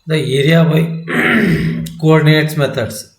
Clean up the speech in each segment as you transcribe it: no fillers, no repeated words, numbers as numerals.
The area by coordinates methods.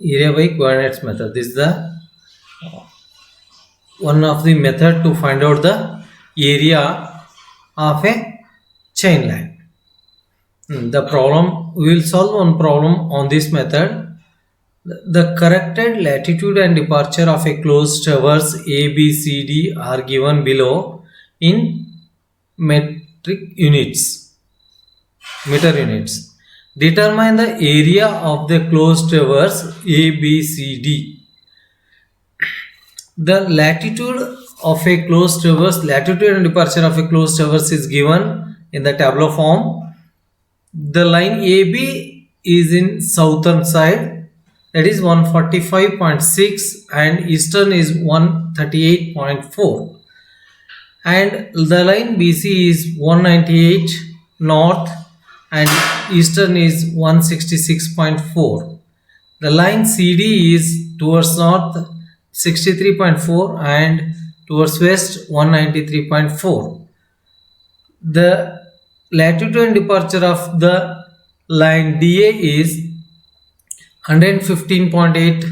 Area by coordinates method. This is the one of the method to find out the area of a chain line. The problem, we will solve one problem on this method. The corrected latitude and departure of a closed traverse A, B, C, D are given below in metric units, meter units. Determine the area of the closed traverse A, B, C, D. The latitude of a closed traverse, latitude and departure of a closed traverse is given in the tabular form. The line AB is in southern side, that is 145.6, and eastern is 138.4, and the line BC is 198 north and eastern is 166.4. The line CD is towards north 63.4 and towards west 193.4. The latitude and departure of the line DA is 115.8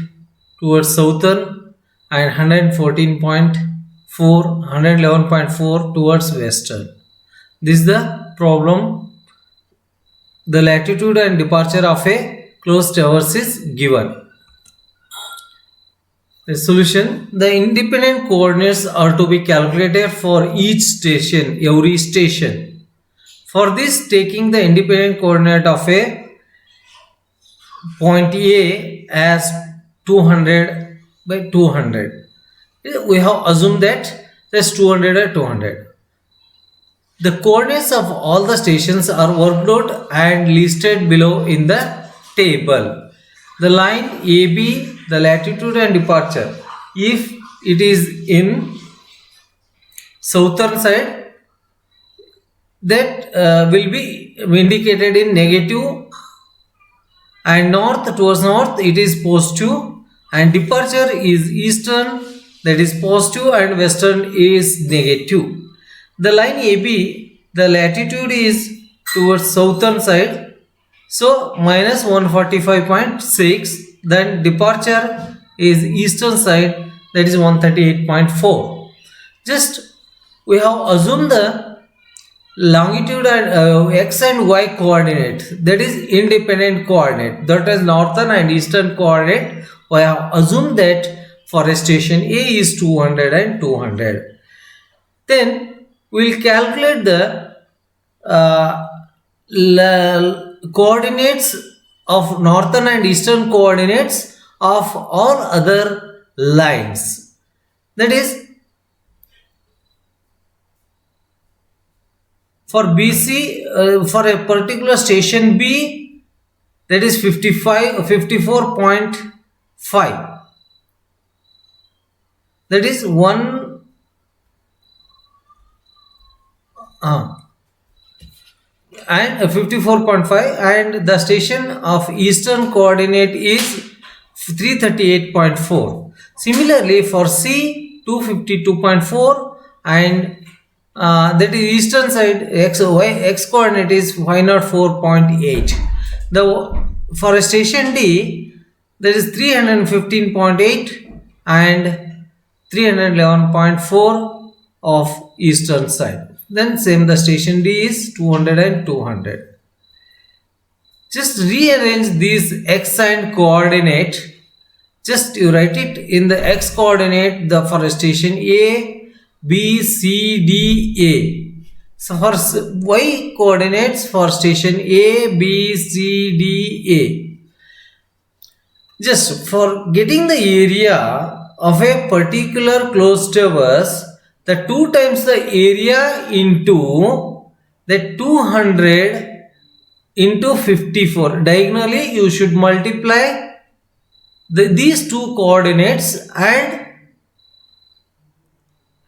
towards southern and 111.4 towards western. This is the problem. The latitude and departure of a closed traverse is given. The solution: the independent coordinates are to be calculated for each station, every station. For this, taking the independent coordinate of a point A as 200 by 200, we have assumed that that's 200 by 200. The coordinates of all the stations are worked out and listed below in the table. The line AB, the latitude and departure, if it is in southern side, that will be indicated in negative, and north, towards north, it is positive, and departure is eastern, that is positive, and western is negative. The line AB, the latitude is towards southern side, so minus 145.6, then departure is eastern side, that is 138.4. Just we have assumed the longitude and x and y coordinate, that is independent coordinate, that is northern and eastern coordinate. We have assumed that for a station A is 200 and 200. Then we will calculate the coordinates of northern and eastern coordinates of all other lines. That is, for BC, for a particular station B, that is 54.5, that is 1 and 54.5, and the station of eastern coordinate is 338.4. Similarly, for C, 252.4, and that is eastern side, x coordinate is 504.8. The for a station D, that is 315.8 and 311.4 of eastern side. Then same, the station D is 200 and 200. Just rearrange these x and coordinate. Just you write it in the x coordinate, the for a station A, B, C, D, A. So for y coordinates for station A, B, C, D, A. Just for getting the area of a particular closed traverse, the 2 times the area into the 200 into 54. Diagonally, you should multiply these two coordinates and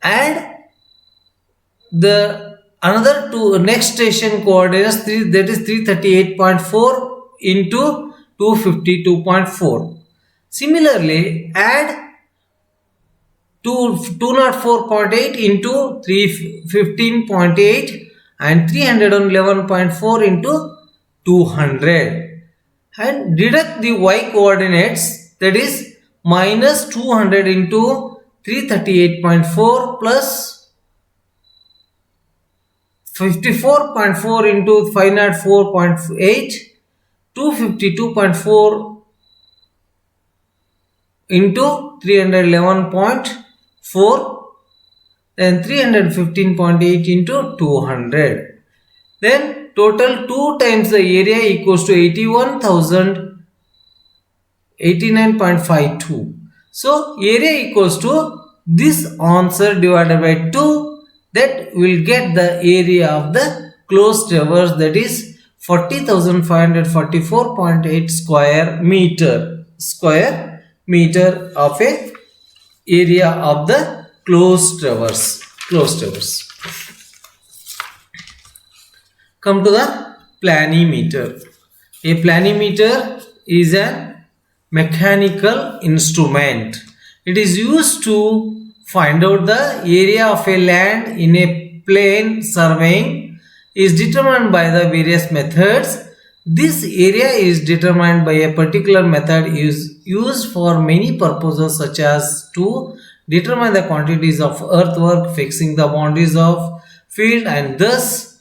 add the another two next station coordinates, that is 338.4 into 252.4. Similarly, add 204.8 into 315.8 and 311.4 into 200, and deduct the y coordinates, that is minus 200 into 338.4 plus 54.4 into 504.8, 252.4 into 311.4, then 315.8 into 200. Then total 2 times the area equals to 81,089.52. So area equals to this answer divided by 2, that will get the area of the closed traverse, that is 40,544.8 square meter of a area of the closed traverse. Come to the planimeter. A planimeter is a mechanical instrument. It is used to find out the area of a land in a plane. Surveying is determined by the various methods. This area is determined by a particular method is used for many purposes, such as to determine the quantities of earthwork, fixing the boundaries of field, and thus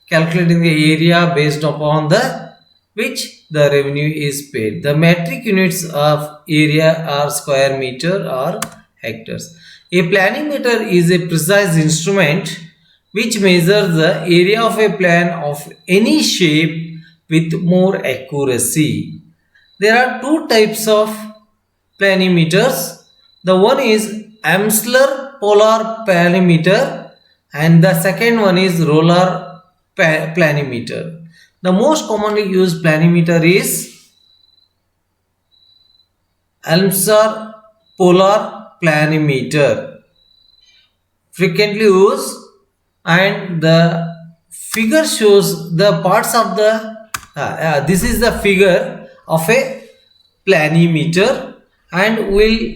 calculating the area based upon the which the revenue is paid. The metric units of area are square meter or hectares. A planimeter is a precise instrument which measures the area of a plan of any shape with more accuracy. There are two types of planimeters. The one is Amsler polar planimeter and the second one is roller planimeter. The most commonly used planimeter is Amsler polar planimeter, frequently used, and the figure shows the parts of the this is the figure of a planimeter, and we'll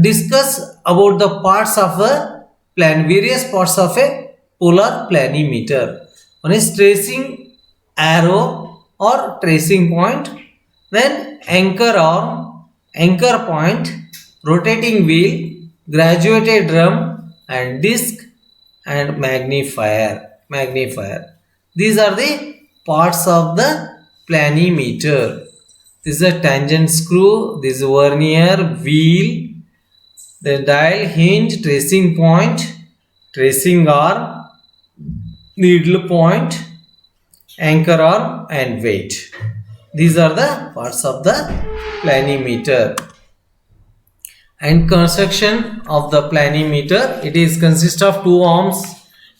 discuss about the parts of a various parts of a polar planimeter. One is tracing arrow or tracing point, then anchor arm, anchor point, rotating wheel, graduated drum, and disc, and magnifier. These are the parts of the planimeter. This is a tangent screw, this is vernier, wheel, the dial, hinge, tracing point, tracing arm, needle point, anchor arm, and weight. These are the parts of the planimeter. And construction of the planimeter, it is consist of two arms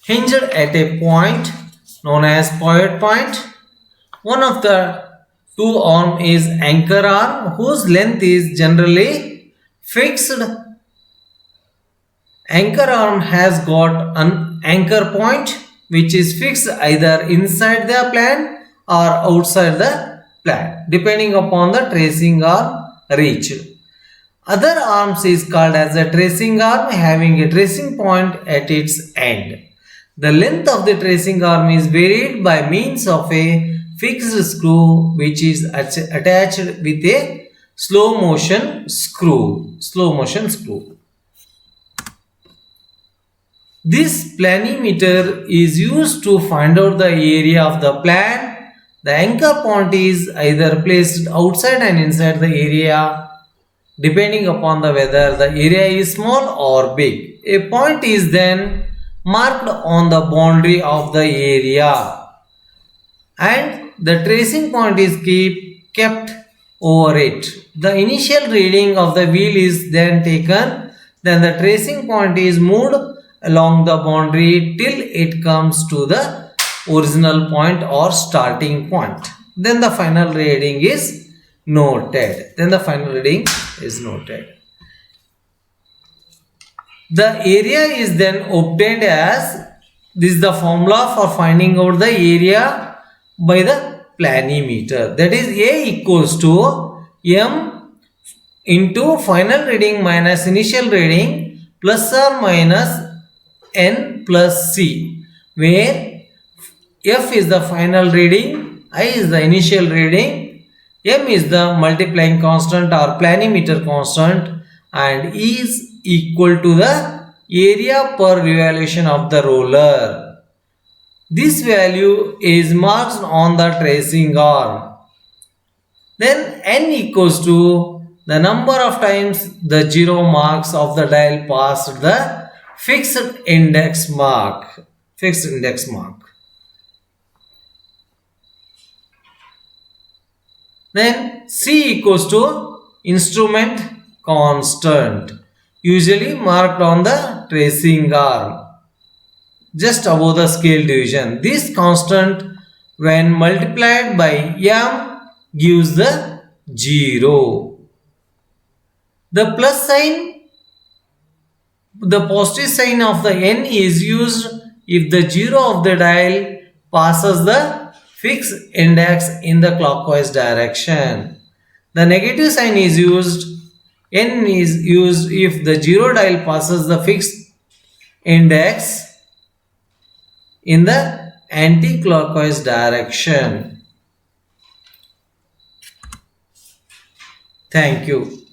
hinged at a point known as pivot point. One of the two arm is anchor arm, whose length is generally fixed. Anchor arm has got an anchor point which is fixed either inside the plan or outside the plan, depending upon the tracing arm reached. Other arms is called as a tracing arm, having a tracing point at its end. The length of the tracing arm is varied by means of a fixed screw which is attached with a slow motion screw. This planimeter is used to find out the area of the plan. The anchor point is either placed outside and inside the area, depending upon the whether the area is small or big. A point is then marked on the boundary of the area, and the tracing point is kept over it. The initial reading of the wheel is then taken, then the tracing point is moved along the boundary till it comes to the original point or starting point. Then the final reading is noted. The area is then obtained as, this is the formula for finding out the area by the planimeter. That is, A equals to M into final reading minus initial reading plus or minus n plus c, where f is the final reading, I is the initial reading, m is the multiplying constant or planimeter constant, and E is equal to the area per revolution of the roller. This value is marked on the tracing arm. Then n equals to the number of times the 0 marks of the dial passed the fixed index mark. Then C equals to instrument constant, usually marked on the tracing arm, just above the scale division. This constant, when multiplied by m, gives the 0. The plus sign, the positive sign of the n is used if the 0 of the dial passes the fixed index in the clockwise direction. The negative sign is used, n is used if the 0 dial passes the fixed index in the anti-clockwise direction. Thank you.